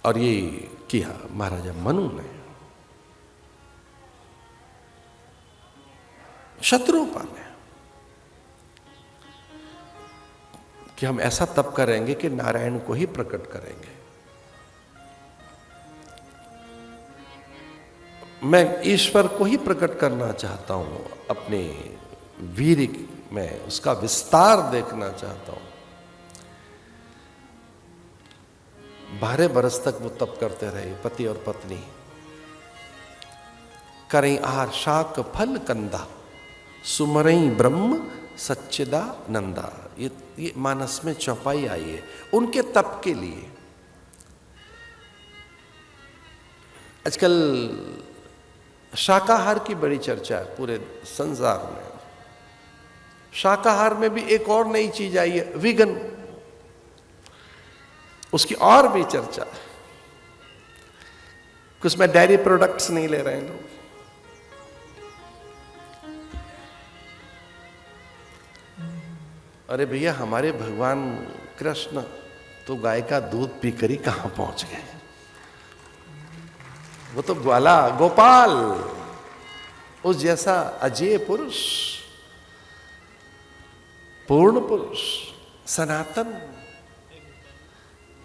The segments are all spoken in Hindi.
और ये किया महाराजा मनु ने। शत्रुपा ने कि हम ऐसा तप करेंगे कि नारायण को ही प्रकट करेंगे। मैं ईश्वर को ही प्रकट करना चाहता हूं, अपने वीर में उसका विस्तार देखना चाहता हूं। 12 बरस तक वो तप करते रहे, पति और पत्नी। करें आहार शाक फल कंदा, सुमरई ब्रह्म सच्चिदा नंदा। ये मानस में चौपाई आई है उनके तप के लिए। आजकल शाकाहार की बड़ी चर्चा है पूरे संसार में। शाकाहार में भी एक और नई चीज आई है, वीगन। उसकी और भी चर्चा है। उसमें डेयरी प्रोडक्ट्स नहीं ले रहे हैं लोग। अरे भैया, हमारे भगवान कृष्ण तो गाय का दूध पीकर ही कहां पहुंच गए। वो तो ग्वाला गोपाल, उस जैसा अजय पुरुष, पूर्ण पुरुष, सनातन।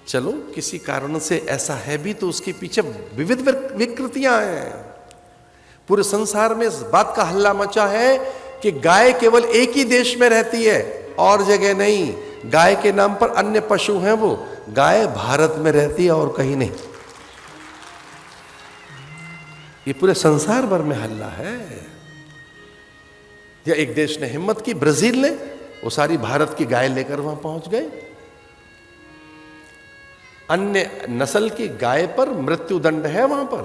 चलो किसी कारण से ऐसा है भी तो उसके पीछे विविध विकृतियां हैं। पूरे संसार में इस बात का हल्ला मचा है कि गाय केवल एक ही देश में रहती है और जगह नहीं। गाय के नाम पर अन्य पशु हैं, वो गाय भारत में रहती है और कहीं नहीं। ये पूरे संसार भर में हल्ला है। या एक देश ने हिम्मत की, ब्राजील ने, वो सारी भारत की गाय लेकर वहां पहुंच गए। अन्य नस्ल की गाय पर मृत्यु दंड है वहां पर,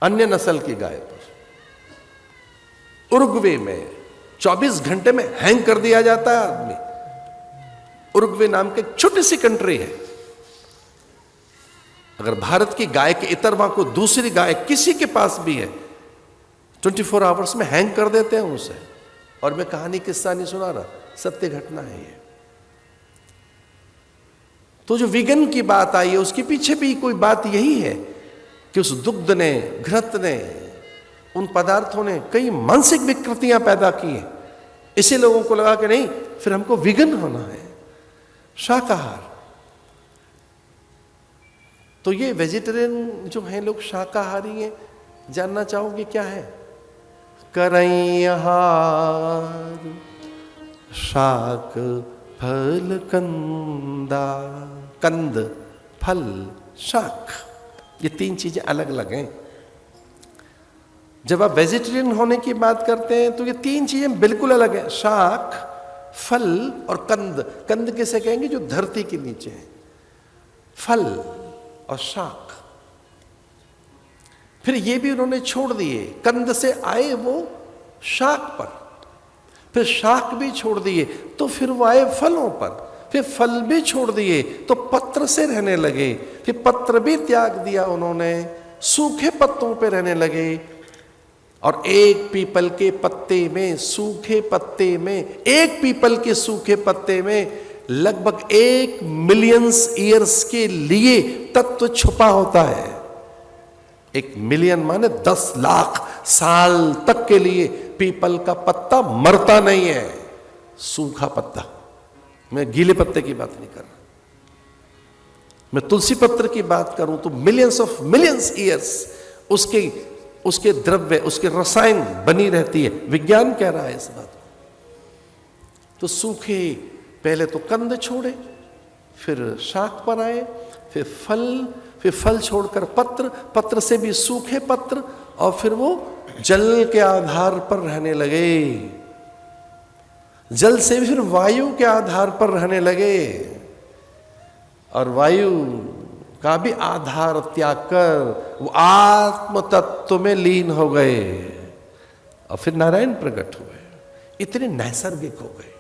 अन्य नस्ल की गाय पर। उरुग्वे में 24 घंटे में हैंग कर दिया जाता है आदमी। उरुग्वे नाम की छोटी सी कंट्री है। अगर भारत की गाय के इतर वहां को दूसरी गाय किसी के पास भी है, 24 आवर्स में हैंग कर देते हैं उसे। और मैं कहानी किस्सा नहीं सुना रहा, सत्य घटना है ये। तो जो वीगन की बात आई है उसके पीछे भी कोई बात यही है कि उस दुग्ध ने, घृत ने, उन पदार्थों ने कई मानसिक विकृतियां पैदा की हैं। इसे लोगों को लगा कि नहीं, फिर हमको वीगन होना है, शाकाहार। तो ये वेजिटेरियन जो हैं लोग, शाकाहारी हैं, जानना चाहोगे क्या है? करई आहार शाक फल कंदा। कंद, फल, शाक, ये 3 चीजें अलग अलग हैं। जब आप वेजिटेरियन होने की बात करते हैं तो ये 3 चीजें बिल्कुल अलग हैं। शाक, फल और कंद। कंद किसे कहेंगे? जो धरती के नीचे है। फल और शाक फिर ये भी उन्होंने छोड़ दिए। कंद से आए वो शाक पर, फिर शाक भी छोड़ दिए तो फिर वो आए फलों पर, फिर फल भी छोड़ दिए तो पत्र से रहने लगे, फिर पत्र भी त्याग दिया उन्होंने, सूखे पत्तों पे रहने लगे। और एक पीपल के पत्ते में, सूखे पत्ते में, एक पीपल के सूखे पत्ते में लगभग 1 मिलियन ईयर्स के लिए तत्व छुपा होता है। 1 मिलियन माने 10 लाख साल तक के लिए पीपल का पत्ता मरता नहीं है। सूखा पत्ता, मैं गीले पत्ते की बात नहीं कर रहा, मैं तुलसी पत्र की बात करूं तो मिलियंस ईयर्स उसके द्रव्य, उसके रसायन बनी रहती है। विज्ञान कह रहा है इस बात को। तो सूखे, पहले तो कंद छोड़े, फिर शाक पर आए, फिर फल छोड़कर पत्र, पत्र से भी सूखे पत्र, और फिर वो जल के आधार पर रहने लगे, जल से भी फिर वायु के आधार पर रहने लगे, और वायु का भी आधार त्याग कर वो आत्म तत्व में लीन हो गए, और फिर नारायण प्रकट हुए। इतने नैसर्गिक हो गए,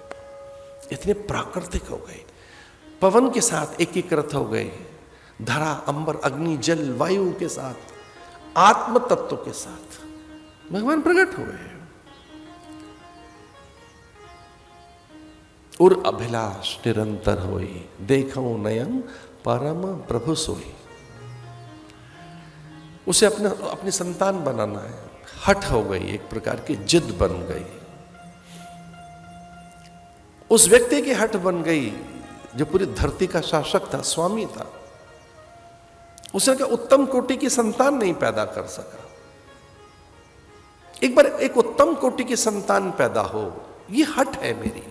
इतने प्राकृतिक हो गए, पवन के साथ एकीकृत हो गए, धरा, अंबर, अग्नि, जल, वायु के साथ, आत्म तत्व के साथ भगवान प्रकट हुए। उर अभिलाष निरंतर होई, देखो नयन परम प्रभु सोई। उसे अपनी संतान बनाना है, हट हो गई, एक प्रकार की जिद बन गई। उस व्यक्ति की हट बन गई जो पूरी धरती का शासक था, स्वामी था। उसने कहा उत्तम कोटि की संतान नहीं पैदा कर सका, एक बार एक उत्तम कोटि की संतान पैदा हो, ये हट है मेरी।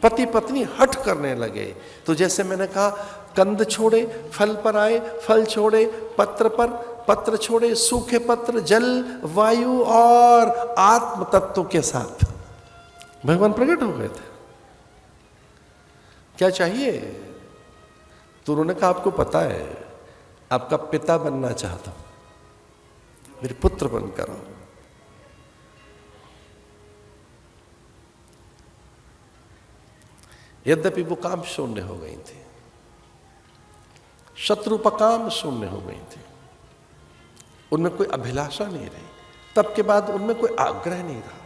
पति पत्नी हट करने लगे। तो जैसे मैंने कहा, कंद छोड़े फल पर आए, फल छोड़े पत्र पर, पत्र छोड़े सूखे पत्र, जल, वायु और आत्म तत्व के साथ भगवान प्रकट हो गए थे। क्या चाहिए? तो उन्होंने कहा आपको पता है, आपका पिता बनना चाहता हूं, मेरे पुत्र बनकर आओ। यद्यपि वो काम शून्य हो गई थी, शत्रुपकाम शून्य हो गई थी, उनमें कोई अभिलाषा नहीं रही। तब के बाद उनमें कोई आग्रह नहीं रहा।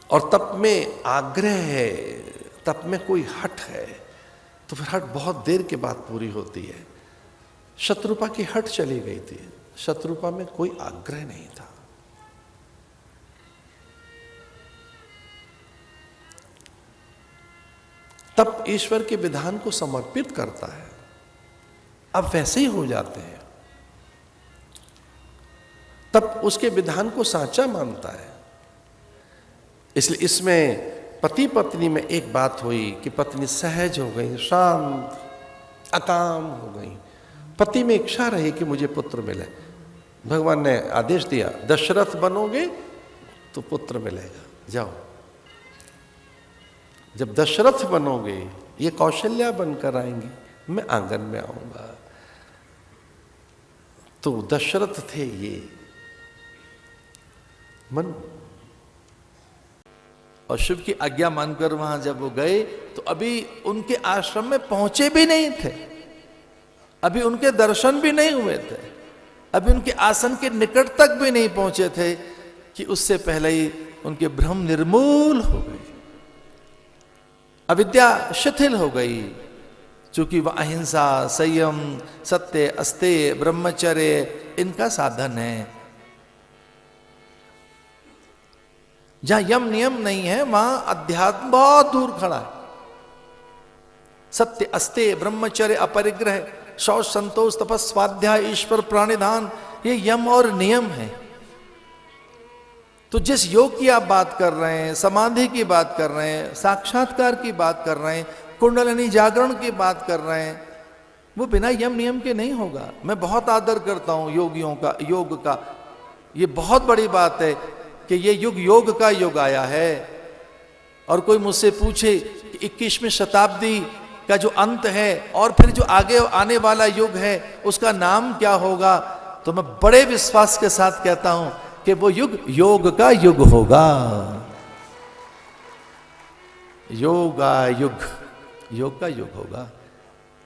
और तप में आग्रह है, तप में कोई हट है, तो फिर हट बहुत देर के बाद पूरी होती है। शत्रुपा की हट चली गई थी, शत्रुपा में कोई आग्रह नहीं था। तप ईश्वर के विधान को समर्पित करता है, अब वैसे ही हो जाते हैं। तप उसके विधान को साचा मानता है। इसलिए इसमें पति पत्नी में एक बात हुई कि पत्नी सहज हो गई, शांत, अकाम हो गई। पति में इच्छा रही कि मुझे पुत्र मिले। भगवान ने आदेश दिया, दशरथ बनोगे तो पुत्र मिलेगा, जाओ। जब दशरथ बनोगे, ये कौशल्या बनकर आएंगी, मैं आंगन में आऊंगा। तो दशरथ थे ये मन। और शिव की आज्ञा मानकर वहां जब वो गए, तो अभी उनके आश्रम में पहुंचे भी नहीं थे, अभी उनके दर्शन भी नहीं हुए थे, अभी उनके आसन के निकट तक भी नहीं पहुंचे थे कि उससे पहले ही उनके भ्रम निर्मूल हो गए, अविद्या शिथिल हो गई। चूंकि वह अहिंसा, संयम, सत्य, अस्तेय, ब्रह्मचर्य इनका साधन है। जहां यम नियम नहीं है, वहां अध्यात्म बहुत दूर खड़ा है। सत्य, अस्तेय, ब्रह्मचर्य, अपरिग्रह, शौच, संतोष, तपस, स्वाध्याय, ईश्वर प्राणिधान, ये यम और नियम है। तो जिस योग की आप बात कर रहे हैं, समाधि की बात कर रहे हैं, साक्षात्कार की बात कर रहे हैं, कुंडलिनी जागरण की बात कर रहे हैं, वो बिना यम नियम के नहीं होगा। मैं बहुत आदर करता हूं योगियों का, योग का। ये बहुत बड़ी बात है कि ये युग योग का युग आया है। और कोई मुझसे पूछे कि 21वीं शताब्दी का जो अंत है और फिर जो आगे आने वाला युग है उसका नाम क्या होगा, तो मैं बड़े विश्वास के साथ कहता हूं कि वो युग योग का युग होगा। योगा युग, योग का युग होगा।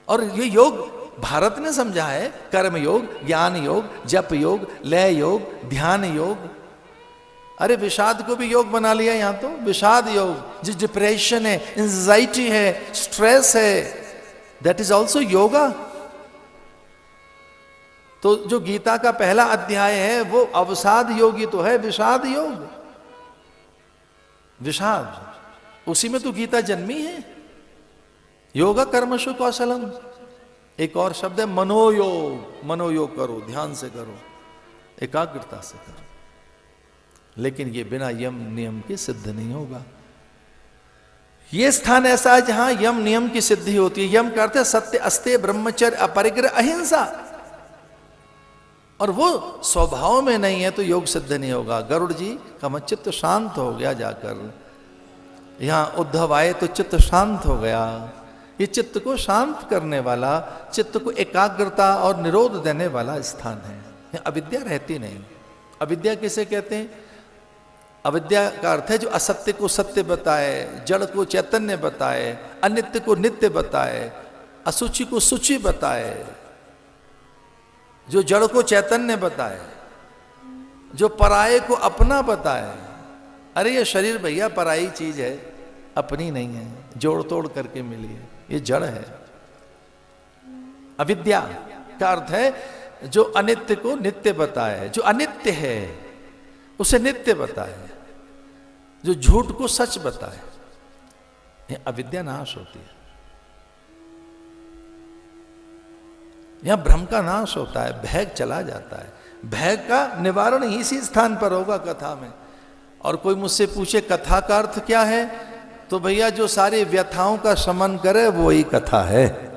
और ये योग भारत ने समझा है, कर्म योग, ज्ञान योग, जप योग, लय योग, ध्यान योग। अरे विषाद को भी योग बना लिया यहां तो। विषाद योग, जो डिप्रेशन है, एंजाइटी है, स्ट्रेस है, दैट इज ऑल्सो योगा। तो जो गीता का पहला अध्याय है वो अवसाद योगी तो है, विषाद योग, विषाद, उसी में तो गीता जन्मी है। योगा कर्मशु कौशलम, एक और शब्द है मनोयोग। मनोयोग करो, ध्यान से करो, एकाग्रता से करो, लेकिन ये बिना यम नियम के सिद्ध नहीं होगा। ये स्थान ऐसा है जहां यम नियम की सिद्धि होती है। यम करते सत्य, अस्तेय, ब्रह्मचर्य, अपरिग्रह, अहिंसा। और वो स्वभाव में नहीं है तो योग सिद्ध नहीं होगा। गरुड़ जी का चित्त शांत हो गया जाकर, यहां उद्धव आए तो चित्त शांत हो गया। ये चित्त को शांत करने वाला, चित्त को एकाग्रता और निरोध देने वाला स्थान है। यहाँ अविद्या रहती नहीं। अविद्या किसे कहते हैं? अविद्या का अर्थ है जो असत्य को सत्य बताए, जड़ को चैतन्य बताए, अनित्य को नित्य बताए, असुचि को सुचि बताए, जो जड़ को चैतन्य बताए, जो पराये को अपना बताए। अरे ये शरीर भैया पराई चीज है, अपनी नहीं है, जोड़ तोड़ करके मिली है, ये जड़ है। अविद्या का अर्थ है जो अनित्य को नित्य बताए, जो अनित्य है उसे नित्य बताए, जो झूठ को सच बताए, ये अविद्या नाश होती है। यहां भ्रम का नाश होता है, भय चला जाता है। भय का निवारण इसी स्थान पर होगा कथा में। और कोई मुझसे पूछे कथा का अर्थ क्या है, तो भैया जो सारी व्यथाओं का शमन करे वो ही कथा है।